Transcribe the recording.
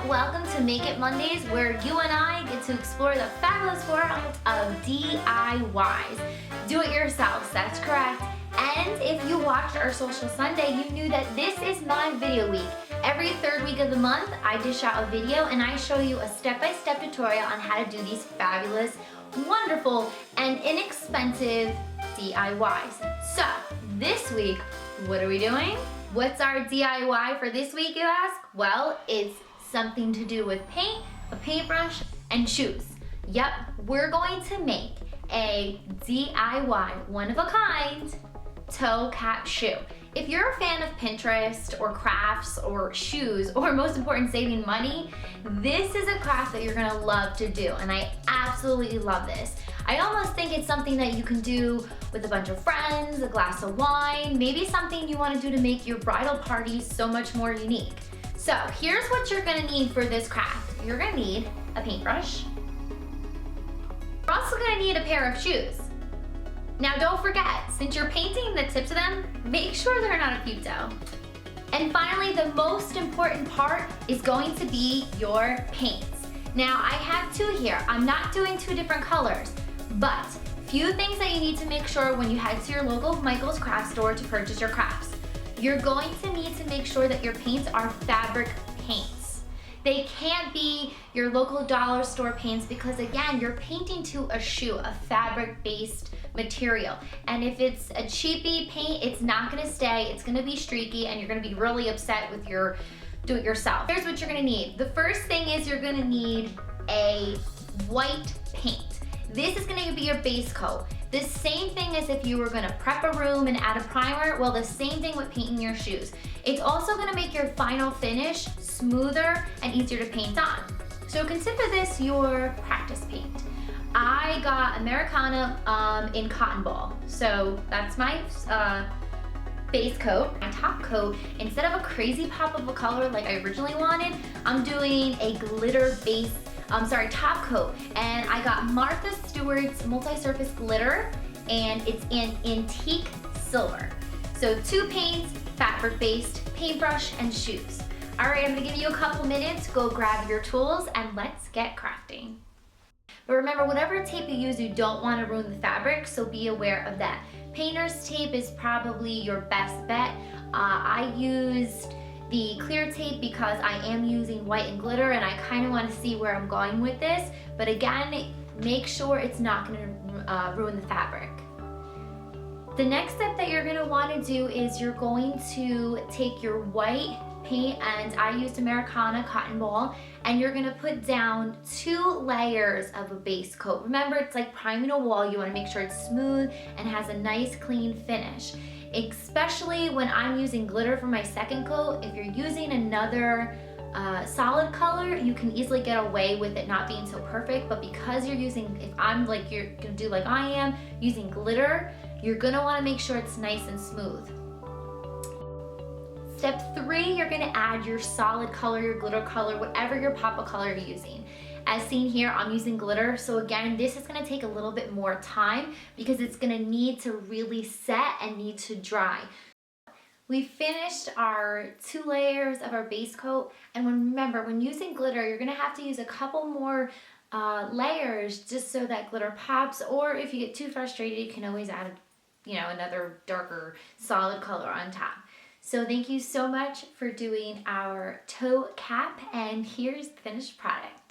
welcome to Make It Mondays, where you and I get to explore the fabulous world of DIYs. Do it yourselves, that's correct. And if you watched our Social Sunday, you knew that this is my video week. Every third week of the month, I dish out a video and I show you a step-by-step tutorial on how to do these fabulous, wonderful, and inexpensive DIYs. So, this week, what are we doing? What's our DIY for this week, you ask? Well, it's something to do with paint, a paintbrush, and shoes. Yep, we're going to make a DIY, one-of-a-kind, toe cap shoe. If you're a fan of Pinterest or crafts or shoes, or most important, saving money, this is a craft that you're gonna love to do, and I absolutely love this. I almost think it's something that you can do with a bunch of friends, a glass of wine, maybe something you wanna do to make your bridal party so much more unique. So here's what you're gonna need for this craft. You're gonna need a paintbrush. You're also gonna need a pair of shoes. Now don't forget, since you're painting the tips of them, make sure they're not a peep toe. And finally, the most important part is going to be your paints. Now I have two here. I'm not doing two different colors, but few things that you need to make sure when you head to your local Michael's craft store to purchase your crafts. You're going to need to make sure that your paints are fabric paints. They can't be your local dollar store paints because, again, you're painting to a shoe, a fabric-based material. And if it's a cheapy paint, it's not gonna stay, it's gonna be streaky, and you're gonna be really upset with your do-it-yourself. Here's what you're gonna need. The first thing is you're gonna need a white paint. This is gonna be your base coat. The same thing as if you were gonna prep a room and add a primer, well, the same thing with painting your shoes. It's also gonna make your final finish smoother and easier to paint on. So consider this your practice paint. I got Americana in Cotton Ball. So that's my base coat. My top coat, instead of a crazy pop of a color like I originally wanted, I'm doing a glitter base top coat, and I got Martha Stewart's multi-surface glitter, and it's in antique silver. So two paints, fabric-based, paintbrush, and shoes. All right, I'm gonna give you a couple minutes, go grab your tools, and let's get crafting. But remember, whatever tape you use, you don't wanna ruin the fabric, so be aware of that. Painter's tape is probably your best bet. I used the clear tape because I am using white and glitter, and I kind of want to see where I'm going with this, but again, make sure it's not going to ruin the fabric. The next step that you're going to want to do is you're going to take your white paint, and I used Americana Cotton Ball, and you're going to put down 2 layers of a base coat. Remember, it's like priming a wall. You want to make sure it's smooth and has a nice clean finish. Especially when I'm using glitter for my second coat. If you're using another solid color, you can easily get away with it not being so perfect, but because you're using, you're gonna do like I am, using glitter, you're gonna wanna make sure it's nice and smooth. Step 3, you're gonna add your solid color, your glitter color, whatever your pop of color you're using. As seen here, I'm using glitter, so again, this is gonna take a little bit more time because it's gonna need to really set and need to dry. We finished our 2 layers of our base coat, and remember, when using glitter, you're gonna have to use a couple more layers just so that glitter pops, or if you get too frustrated, you can always add another darker solid color on top. So thank you so much for doing our toe cap, and here's the finished product.